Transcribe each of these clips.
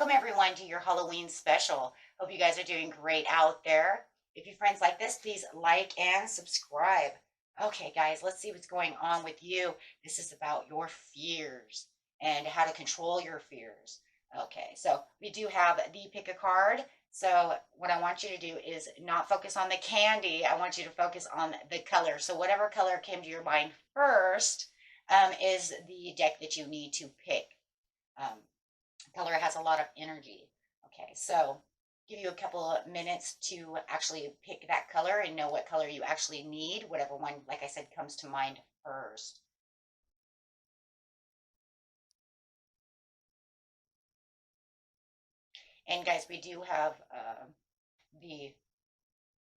Welcome everyone to your Halloween special. Hope you guys are doing great out there. If you friends like this, please like and subscribe. Okay, guys, let's see what's going on with you. This is about your fears and how to control your fears. Okay, so we do have the pick a card. So what I want you to do is not focus on the candy. I want you to focus on the color. So whatever color came to your mind first is the deck that you need to pick. Color has a lot of energy. Okay, so give you a couple of minutes to actually pick that color and know what color you actually need, whatever one, like I said, comes to mind first. And guys, we do have the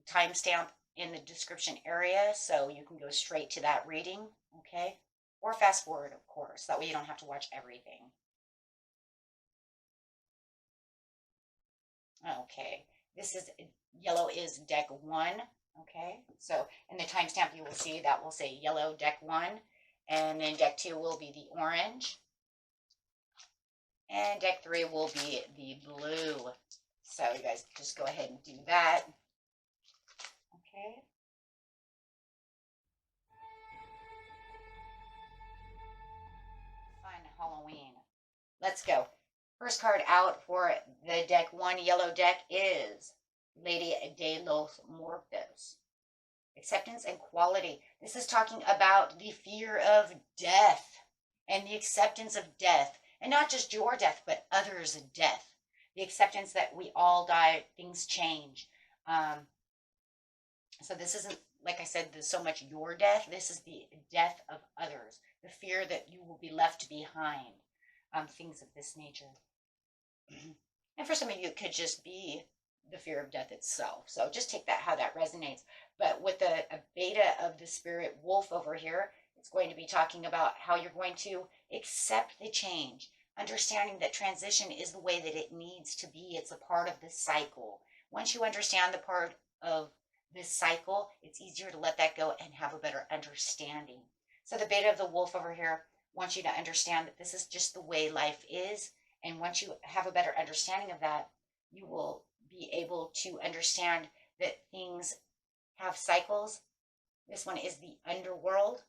timestamp in the description area, so you can go straight to that reading, okay? Or fast forward, of course. That way you don't have to watch everything. Okay, this is yellow is deck 1. Okay, so in the timestamp you will see that will say yellow deck 1, and then deck 2 will be the orange, and deck 3 will be the blue. So you guys just go ahead and do that. Okay. Fun Halloween. Let's go. First card out for the deck 1 yellow deck is Lady de los Muertos. Acceptance and quality. This is talking about the fear of death and the acceptance of death. And not just your death, but others' death. The acceptance that we all die, things change. So this isn't, like I said, there's so much your death. This is the death of others. The fear that you will be left behind. Things of this nature. And for some of you, it could just be the fear of death itself. So just take that how that resonates. But with a beta of the spirit wolf over here, it's going to be talking about how you're going to accept the change, understanding that transition is the way that it needs to be. It's a part of the cycle. Once you understand the part of this cycle, it's easier to let that go and have a better understanding. So the beta of the wolf over here wants you to understand that this is just the way life is. And once you have a better understanding of that, you will be able to understand that things have cycles. This one is the underworld,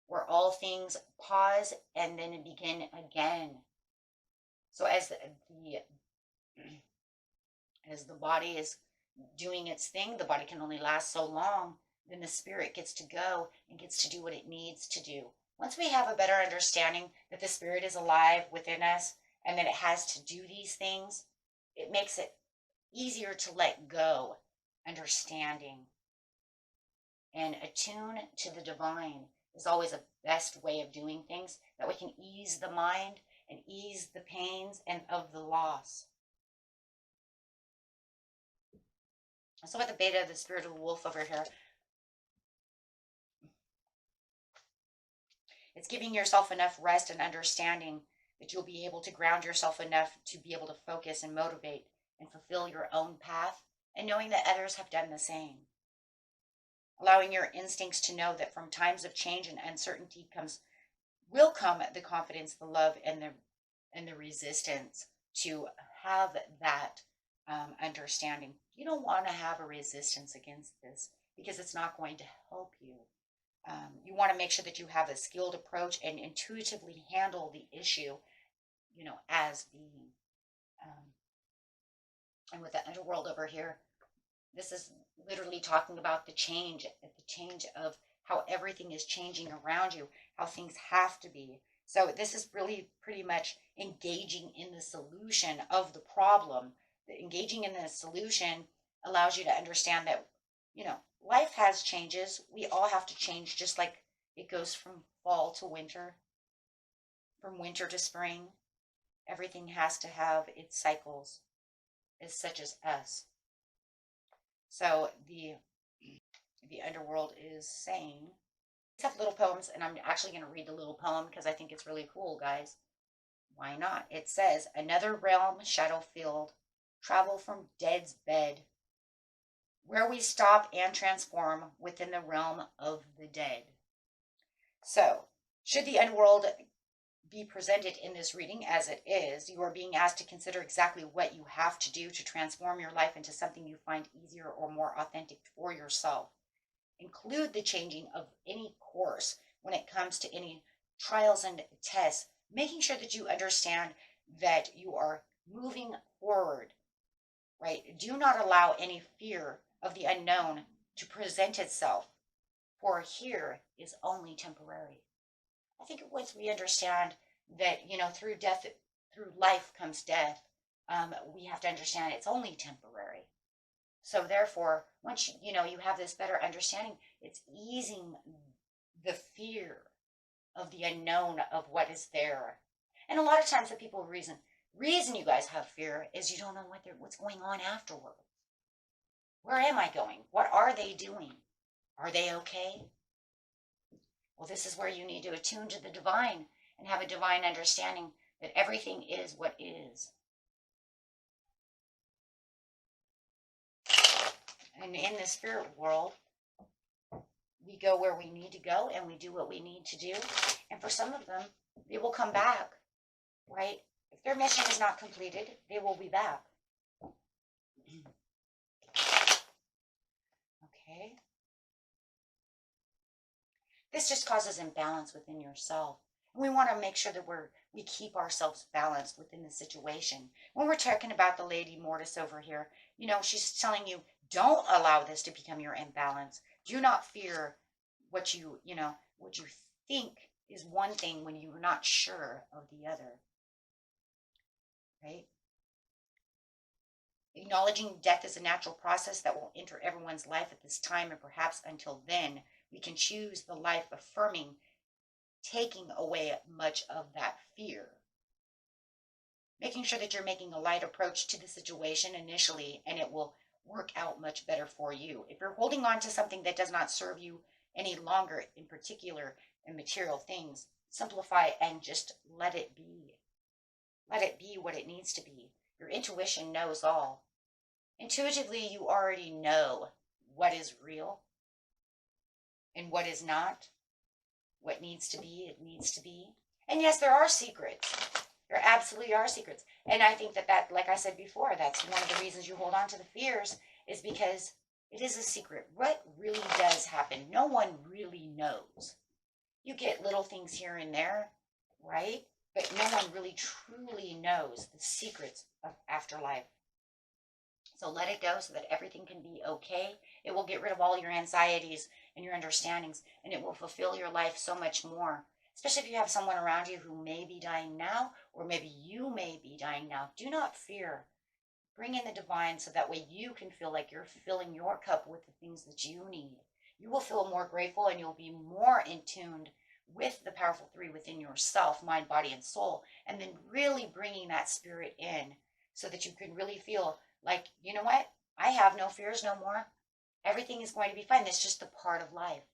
where all things pause and then begin again. So as the body is doing its thing, the body can only last so long. Then the spirit gets to go and gets to do what it needs to do. Once we have a better understanding that the spirit is alive within us and that it has to do these things, it makes it easier to let go, understanding. And attune to the divine is always a best way of doing things, that we can ease the mind and ease the pains and of the loss. So with the beta of the spirit of the wolf over here, it's giving yourself enough rest and understanding that you'll be able to ground yourself enough to be able to focus and motivate and fulfill your own path, and knowing that others have done the same. Allowing your instincts to know that from times of change and uncertainty will come the confidence, the love, and the resistance to have that understanding. You don't want to have a resistance against this because it's not going to help you. You want to make sure that you have a skilled approach and intuitively handle the issue, as being. And with the underworld over here, this is literally talking about the change of how everything is changing around you, how things have to be. So this is really pretty much engaging in the solution of the problem. Engaging in the solution allows you to understand that, life has changes. We all have to change, just like it goes from fall to winter, from winter to spring. Everything has to have its cycles, as such as us. So the underworld is saying, these have little poems, and I'm actually going to read the little poem because I think it's really cool, guys. Why not? It says, another realm shadow-filled, travel from dead's bed, where we stop and transform within the realm of the dead. So, should the underworld be presented in this reading as it is. You are being asked to consider exactly what you have to do to transform your life into something you find easier or more authentic for yourself. Include the changing of any course when it comes to any trials and tests, making sure that you understand that you are moving forward, right? Do not allow any fear of the unknown to present itself, for here is only temporary. I think once we understand that, through death, through life comes death, we have to understand it's only temporary. So therefore, once you have this better understanding, it's easing the fear of the unknown of what is there. And a lot of times the people reason you guys have fear is you don't know what's going on afterward. Where am I going? What are they doing? Are they okay? Well, this is where you need to attune to the divine and have a divine understanding that everything is what is. And in the spirit world, we go where we need to go and we do what we need to do. And for some of them, they will come back, right? If their mission is not completed, they will be back. Okay. This just causes imbalance within yourself. And we want to make sure that we keep ourselves balanced within the situation. When we're talking about the Lady Mortis over here, she's telling you, don't allow this to become your imbalance. Do not fear what you think is one thing when you're not sure of the other. Right? Acknowledging death is a natural process that will enter everyone's life at this time, and perhaps until then, we can choose the life affirming, taking away much of that fear. Making sure that you're making a light approach to the situation initially, and it will work out much better for you. If you're holding on to something that does not serve you any longer, in particular in material things, simplify and just let it be. Let it be what it needs to be. Your intuition knows all. Intuitively, you already know what is real and what is not. What needs to be, it needs to be. And yes, there are secrets. There absolutely are secrets. And I think that, like I said before, that's one of the reasons you hold on to the fears, is because it is a secret. What really does happen, no one really knows. You get little things here and there, right? But no one really truly knows the secrets of afterlife. So let it go so that everything can be okay. It will get rid of all your anxieties and your understandings, and it will fulfill your life so much more. Especially if you have someone around you who may be dying now, or maybe you may be dying now. Do not fear. Bring in the divine so that way you can feel like you're filling your cup with the things that you need. You will feel more grateful, and you'll be more in tune with the powerful three within yourself, mind, body, and soul, and then really bringing that spirit in so that you can really feel like, you know what? I have no fears no more. Everything is going to be fine. That's just a part of life.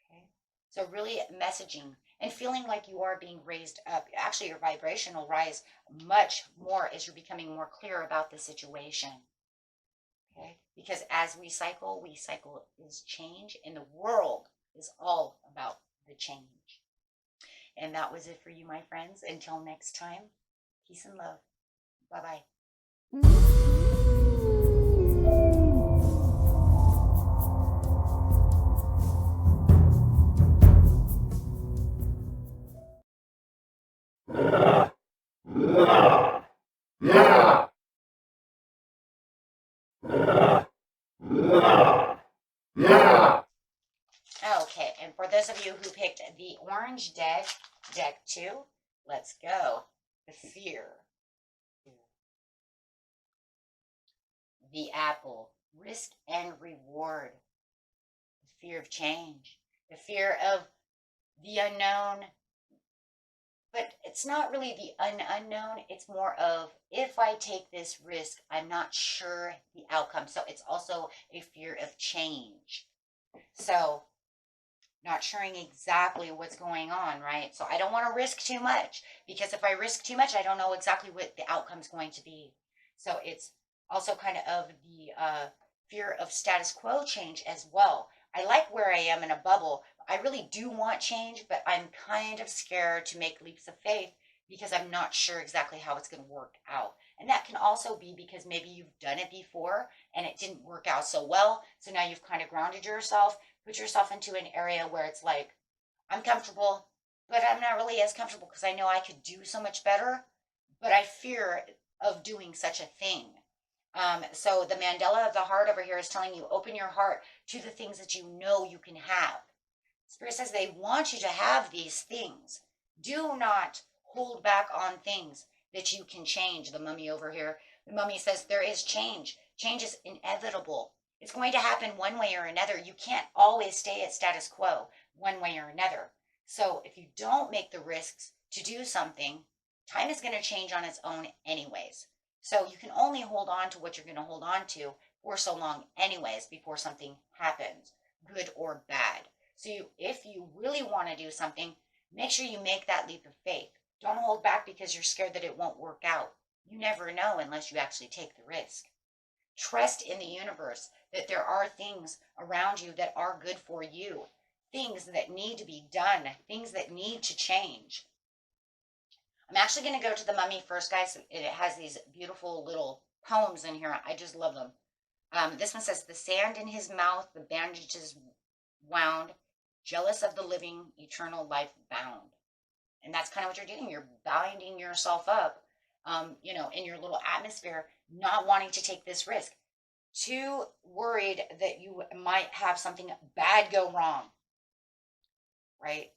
Okay? So really messaging and feeling like you are being raised up. Actually, your vibration will rise much more as you're becoming more clear about the situation. Okay? Because as we cycle is change, and the world is all about the change. And that was it for you, my friends. Until next time, peace and love. Bye-bye. Okay, and for those of you who picked the orange deck 2, let's go. The fear. The apple, risk and reward. The fear of change. The fear of the unknown. But it's not really the unknown. It's more of, if I take this risk, I'm not sure the outcome. So it's also a fear of change. So not sure exactly what's going on, right? So I don't want to risk too much, because if I risk too much, I don't know exactly what the outcome is going to be. So it's also kind of the fear of status quo change as well. I like where I am in a bubble. I really do want change, but I'm kind of scared to make leaps of faith because I'm not sure exactly how it's going to work out. And that can also be because maybe you've done it before and it didn't work out so well. So now you've kind of grounded yourself, put yourself into an area where it's like, I'm comfortable, but I'm not really as comfortable because I know I could do so much better, but I fear of doing such a thing. So the mandala of the heart over here is telling you, open your heart to the things that you know you can have. Spirit says they want you to have these things. Do not hold back on things that you can change. The mummy over here, the mummy says there is change. Change is inevitable. It's going to happen one way or another. You can't always stay at status quo one way or another. So if you don't make the risks to do something, time is going to change on its own anyways. So you can only hold on to what you're going to hold on to for so long anyways before something happens, good or bad. So if you really want to do something, make sure you make that leap of faith. Don't hold back because you're scared that it won't work out. You never know unless you actually take the risk. Trust in the universe that there are things around you that are good for you, things that need to be done, things that need to change. I'm actually going to go to the mummy first, guys. It has these beautiful little poems in here. I just love them. This one says, the sand in his mouth, the bandages wound, jealous of the living, eternal life bound. And that's kind of what you're doing. You're binding yourself up, in your little atmosphere, not wanting to take this risk. Too worried that you might have something bad go wrong, right?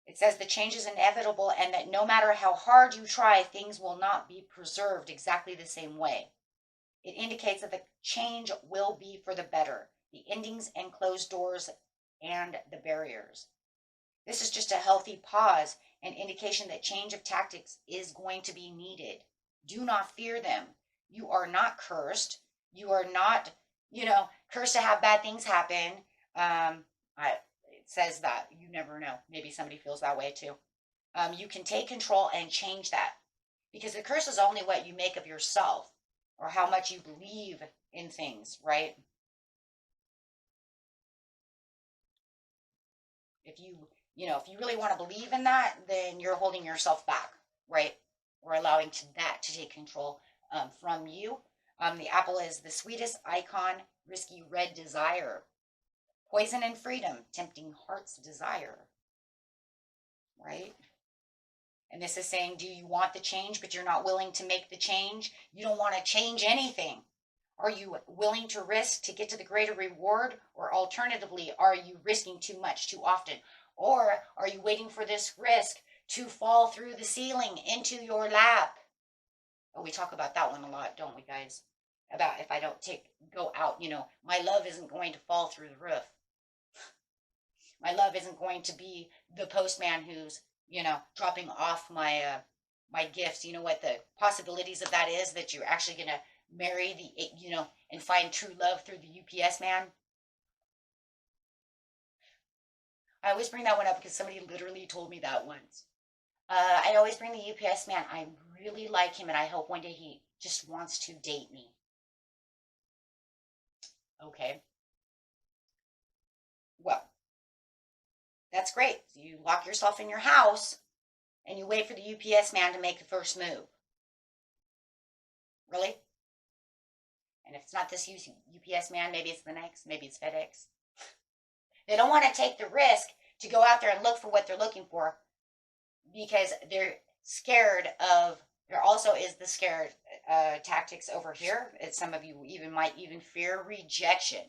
It says the change is inevitable and that no matter how hard you try, things will not be preserved exactly the same way. It indicates that the change will be for the better, the endings and closed doors and the barriers. This is just a healthy pause, an indication that change of tactics is going to be needed. Do not fear them. You are not cursed. You are not, cursed to have bad things happen. It says that. You never know. Maybe somebody feels that way too. You can take control and change that because the curse is only what you make of yourself or how much you believe in things, right? If you really want to believe in that, then you're holding yourself back, right? Or allowing that to take control from you. The apple is the sweetest icon, risky red desire. Poison and freedom, tempting heart's desire, right? And this is saying, do you want the change, but you're not willing to make the change? You don't want to change anything. Are you willing to risk to get to the greater reward? Or alternatively, are you risking too much too often? Or are you waiting for this risk to fall through the ceiling into your lap? Oh, we talk about that one a lot, don't we, guys? About if I don't go out, my love isn't going to fall through the roof. My love isn't going to be the postman who's, dropping off my my gifts. You know what the possibilities of that is, that you're actually going to marry and find true love through the UPS man. I always bring that one up because somebody literally told me that once. I always bring the UPS man. I really like him and I hope one day he just wants to date me. Okay. Well, that's great. So you lock yourself in your house and you wait for the UPS man to make the first move. Really? And if it's not this UPS man, maybe it's the next, maybe it's FedEx. They don't want to take the risk to go out there and look for what they're looking for because they're scared of, there also is the scared tactics over here. Some of you might even fear rejection,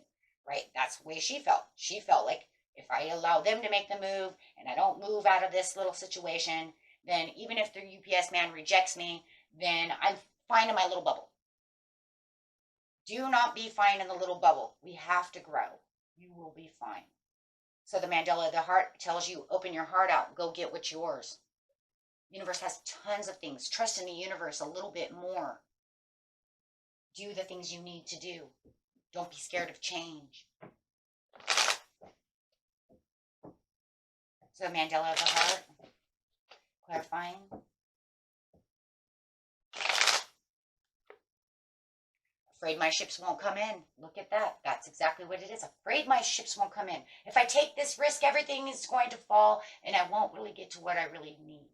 right? That's the way she felt. She felt like if I allow them to make the move and I don't move out of this little situation, then even if the UPS man rejects me, then I'm fine in my little bubble. Do not be fine in the little bubble. We have to grow. You will be fine. So the mandala of the heart tells you, open your heart out. Go get what's yours. The universe has tons of things. Trust in the universe a little bit more. Do the things you need to do. Don't be scared of change. So mandala of the heart, clarifying. Afraid my ships won't come in. Look at that. That's exactly what it is. Afraid my ships won't come in. If I take this risk, everything is going to fall and I won't really get to what I really need.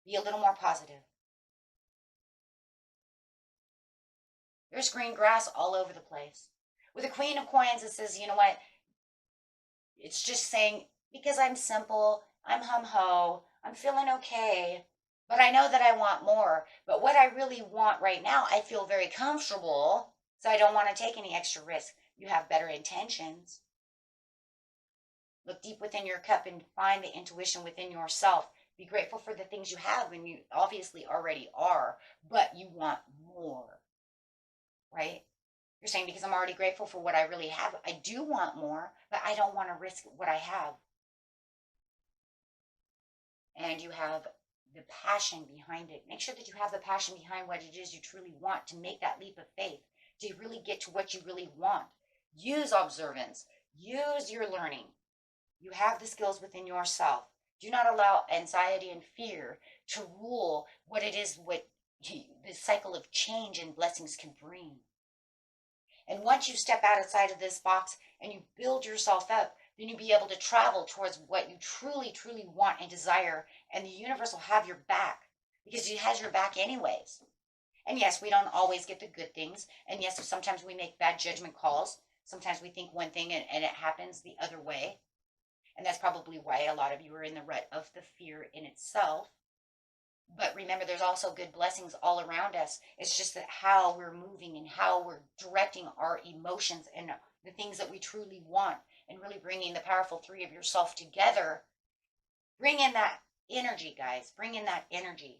Be a little more positive. There's green grass all over the place. With the Queen of Coins, it says, you know what? It's just saying, because I'm simple, I'm hum-ho, I'm feeling okay, but I know that I want more. But what I really want right now, I feel very comfortable, so I don't want to take any extra risk. You have better intentions. Look deep within your cup and find the intuition within yourself. Be grateful for the things you have, and you obviously already are, but you want more, right? You're saying, because I'm already grateful for what I really have, I do want more, but I don't want to risk what I have. And you have the passion behind it. Make sure that you have the passion behind what it is you truly want to make that leap of faith, to really get to what you really want. Use observance. Use your learning. You have the skills within yourself. Do not allow anxiety and fear to rule what it is, what the cycle of change and blessings can bring. And once you step outside of this box and you build yourself up, then you'll be able to travel towards what you truly, truly want and desire. And the universe will have your back, because it has your back anyways. And yes, we don't always get the good things. And yes, sometimes we make bad judgment calls. Sometimes we think one thing and it happens the other way. And that's probably why a lot of you are in the rut of the fear in itself. But remember, there's also good blessings all around us. It's just that how we're moving and how we're directing our emotions and the things that we truly want, and really bringing the powerful three of yourself together. Bring in that energy, guys. Bring in that energy.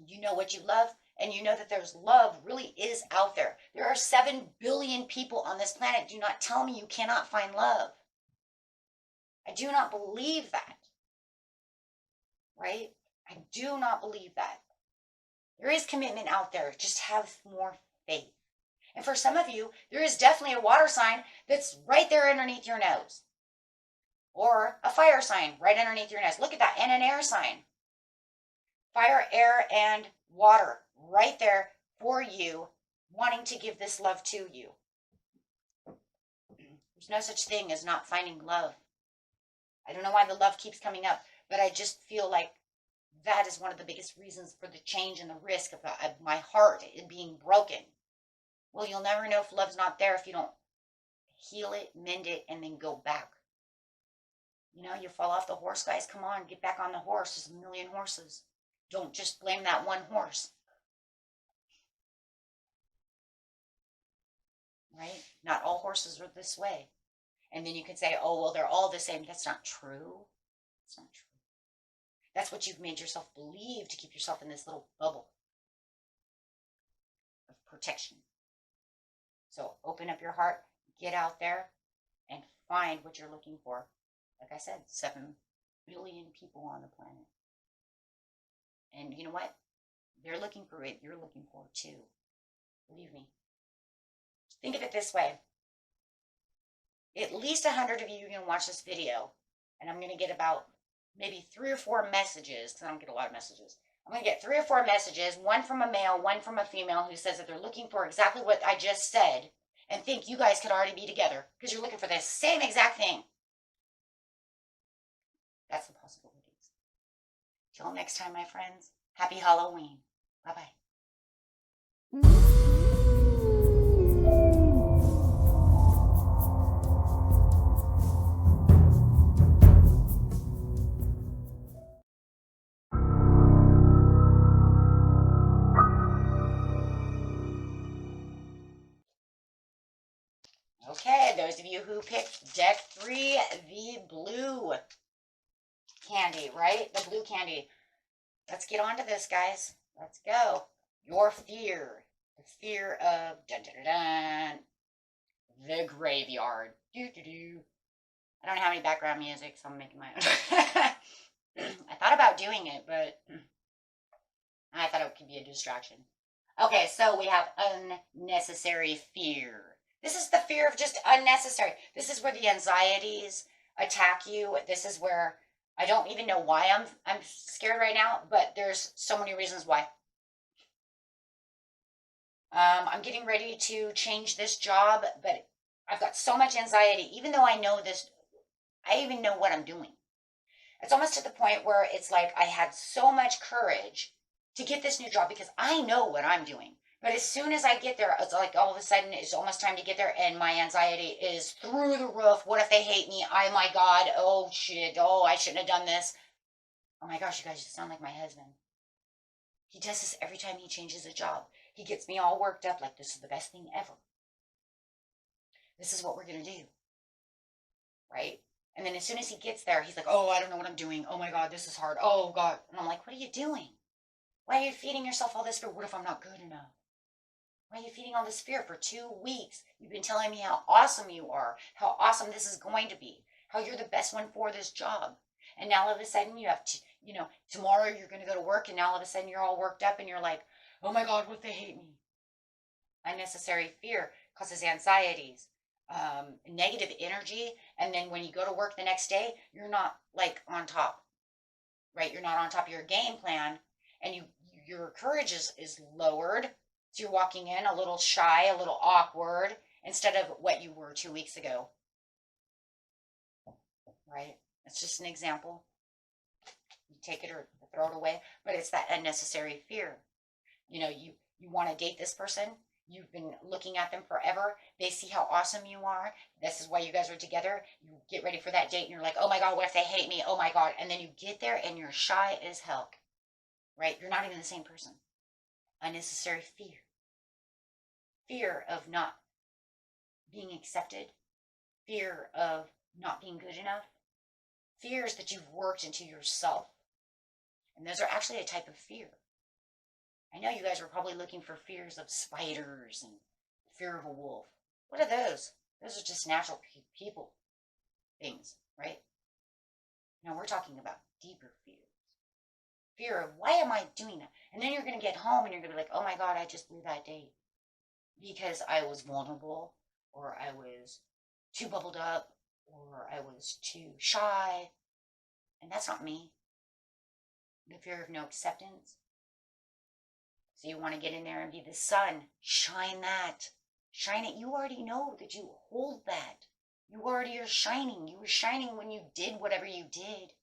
You know what you love, and you know that there's love really is out there. There are 7 billion people on this planet. Do not tell me you cannot find love. I do not believe that. Right? I do not believe that. There is commitment out there. Just have more faith. And for some of you, there is definitely a water sign that's right there underneath your nose. Or a fire sign right underneath your nose. Look at that. And an air sign. Fire, air, and water right there for you, wanting to give this love to you. There's no such thing as not finding love. I don't know why the love keeps coming up, but I just feel like that is one of the biggest reasons for the change and the risk of my heart being broken. Well, you'll never know if love's not there if you don't heal it, mend it, and then go back. You know, you fall off the horse, guys. Come on, get back on the horse. There's a million horses. Don't just blame that one horse. Right? Not all horses are this way. And then you can say, oh, well, they're all the same. That's not true. It's not true. That's what you've made yourself believe to keep yourself in this little bubble of protection. So open up your heart, get out there, and find what you're looking for. Like I said, 7 billion people on the planet. And you know what? They're looking for it. You're looking for it too. Believe me. Think of it this way. At least 100 of you are going to watch this video, and I'm going to get about maybe 3 or 4 messages, because I don't get a lot of messages. I'm going to get 3 or 4 messages, one from a male, one from a female, who says that they're looking for exactly what I just said, and think you guys could already be together, because you're looking for the same exact thing. That's the possibilities. Till next time, my friends, happy Halloween. Bye-bye. Okay, those of you who picked deck 3, the blue candy, right? The blue candy. Let's get on to this, guys. Let's go. Your fear. The fear of dun, dun, dun, dun, the graveyard. Do, do, do. I don't have any background music, so I'm making my own. I thought about doing it, but I thought it could be a distraction. Okay, so we have unnecessary fear. This is the fear of just unnecessary. This is where the anxieties attack you. This is where I don't even know why I'm scared right now, but there's so many reasons why. I'm getting ready to change this job, but I've got so much anxiety, even though I know this, I even know what I'm doing. It's almost to the point where it's like I had so much courage to get this new job because I know what I'm doing. But as soon as I get there, it's like all of a sudden it's almost time to get there, and my anxiety is through the roof. What if they hate me? Oh my God. Oh shit. Oh, I shouldn't have done this. Oh my gosh, you guys just sound like my husband. He does this every time he changes a job. He gets me all worked up like this is the best thing ever. This is what we're going to do. Right? And then as soon as he gets there, he's like, oh, I don't know what I'm doing. Oh my God, this is hard. Oh God. And I'm like, what are you doing? Why are you feeding yourself all this fear? What if I'm not good enough? Why are you feeding all this fear for 2 weeks? You've been telling me how awesome you are, how awesome this is going to be, how you're the best one for this job. And now all of a sudden you have to, tomorrow you're going to go to work, and now all of a sudden you're all worked up and you're like, oh my God, what if they hate me? Unnecessary fear causes anxieties, negative energy. And then when you go to work the next day, you're not like on top, right? You're not on top of your game plan, and your courage is lowered. So you're walking in a little shy, a little awkward, instead of what you were 2 weeks ago, right? That's just an example. You take it or throw it away, but it's that unnecessary fear. You want to date this person. You've been looking at them forever. They see how awesome you are. This is why you guys are together. You get ready for that date and you're like, oh my God, what if they hate me? Oh my God. And then you get there and you're shy as hell, right? You're not even the same person. Unnecessary fear. Fear of not being accepted. Fear of not being good enough. Fears that you've worked into yourself. And those are actually a type of fear. I know you guys were probably looking for fears of spiders and fear of a wolf. What are those? Those are just natural people things, right? Now we're talking about deeper fears. Fear of, why am I doing that? And then you're going to get home and you're going to be like, oh my God, I just blew that date because I was vulnerable, or I was too bubbled up, or I was too shy. And that's not me. The fear of no acceptance. So you want to get in there and be the sun. Shine that. Shine it. You already know that you hold that. You already are shining. You were shining when you did whatever you did.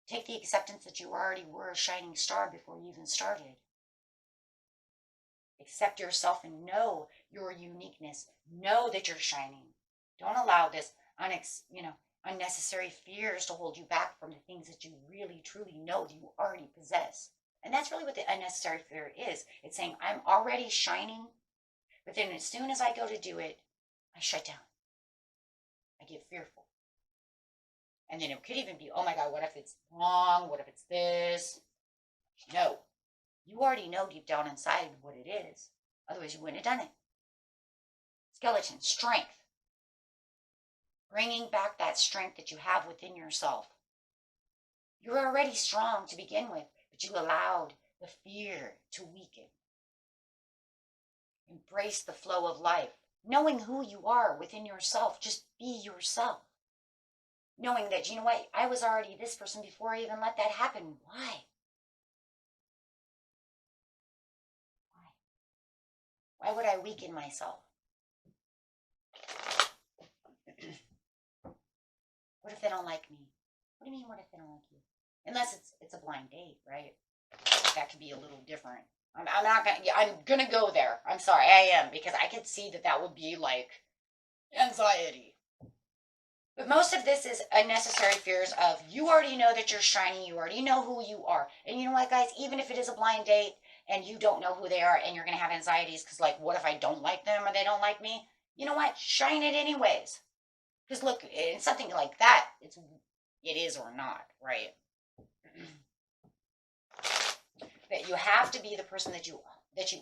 Take the acceptance that you already were a shining star before you even started. Accept yourself and know your uniqueness. Know that you're shining. Don't allow this unnecessary fears to hold you back from the things that you really, truly know that you already possess. And that's really what the unnecessary fear is. It's saying, I'm already shining, but then as soon as I go to do it, I shut down. I get fearful. And then it could even be, oh my God, what if it's wrong? What if it's this? No. You already know deep down inside what it is. Otherwise, you wouldn't have done it. Skeleton, strength. Bringing back that strength that you have within yourself. You're already strong to begin with, but you allowed the fear to weaken. Embrace the flow of life. Knowing who you are within yourself. Just be yourself. Knowing that, you know what, I was already this person before I even let that happen. Why? Why would I weaken myself? What if they don't like me? What do you mean, what if they don't like you? Unless it's a blind date, right? That could be a little different. I'm gonna go there. I'm sorry, I am, because I could see that would be like anxiety. But most of this is unnecessary fears of, you already know that you're shining, you already know who you are. And you know what, guys, even if it is a blind date and you don't know who they are and you're gonna have anxieties because, like, what if I don't like them or they don't like me? You know what, shine it anyways. Because look, in something like that, it is or not, right? That you have to be the person that you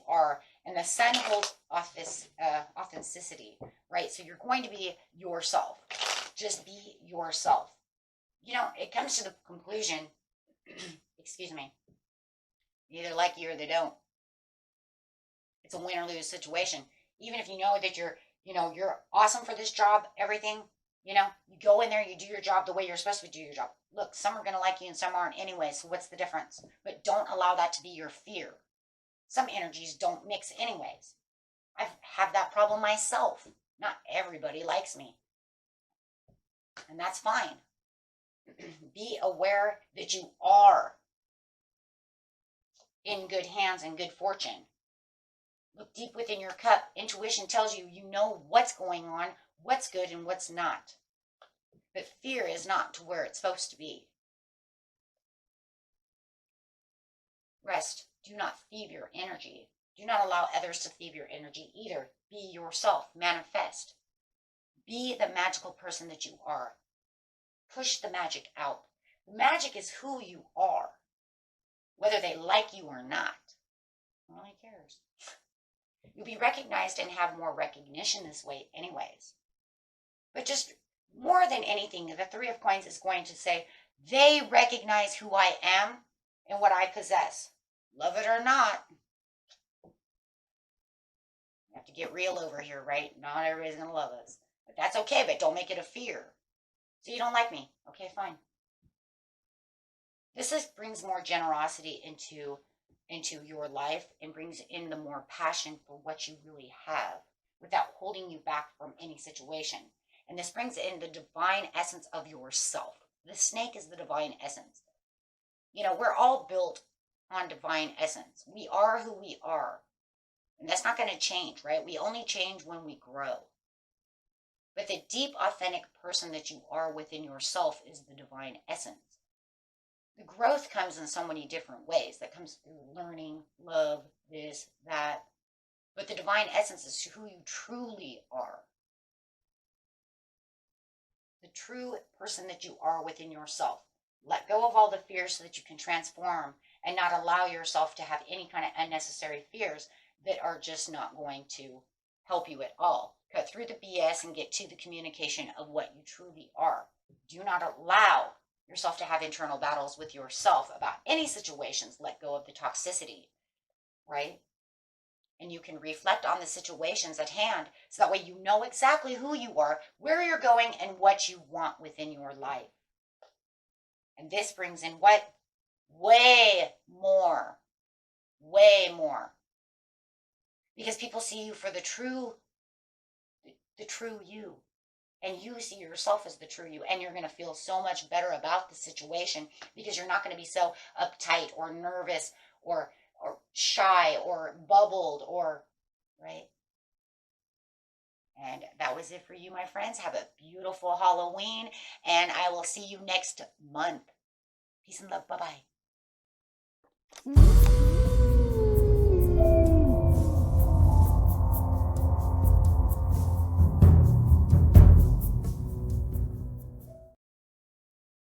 are, and the sun holds authenticity, right? So you're going to be yourself. Just be yourself. It comes to the conclusion, excuse me, they either like you or they don't. It's a win or lose situation. Even if you know that you're awesome for this job, everything, you go in there, you do your job the way you're supposed to do your job. Look, some are going to like you and some aren't anyway, so what's the difference? But don't allow that to be your fear. Some energies don't mix anyways. I have that problem myself. Not everybody likes me. And that's fine. Be aware that you are in good hands and good fortune. Look deep within your cup. Intuition tells you you know what's going on, what's good and what's not. But fear is not to where it's supposed to be. Rest. Do not thieve your energy. Do not allow others to thieve your energy either. Be yourself. Manifest. Be the magical person that you are. Push the magic out. The magic is who you are, whether they like you or not. No one really cares. You'll be recognized and have more recognition this way anyways. But just more than anything, the Three of Coins is going to say, they recognize who I am and what I possess. Love it or not. We have to get real over here, right? Not everybody's going to love us. But that's okay, but don't make it a fear. So you don't like me. Okay, fine. This brings more generosity into your life and brings in the more passion for what you really have without holding you back from any situation. And this brings in the divine essence of yourself. The snake is the divine essence. You know, we're all built on divine essence. We are who we are. And that's not going to change, right? We only change when we grow. But the deep, authentic person that you are within yourself is the divine essence. The growth comes in so many different ways. That comes through learning, love, this, that. But the divine essence is who you truly are. The true person that you are within yourself. Let go of all the fears so that you can transform and not allow yourself to have any kind of unnecessary fears that are just not going to help you at all. Cut through the BS and get to the communication of what you truly are. Do not allow yourself to have internal battles with yourself about any situations. Let go of the toxicity, right? And you can reflect on the situations at hand so that way you know exactly who you are, where you're going, and what you want within your life. And this brings in what? Way more. Way more. Because people see you for the true you. And you see yourself as the true you. And you're going to feel so much better about the situation because you're not going to be so uptight or nervous or shy or bubbled or, right? And that was it for you, my friends. Have a beautiful Halloween. And I will see you next month. Peace and love. Bye-bye.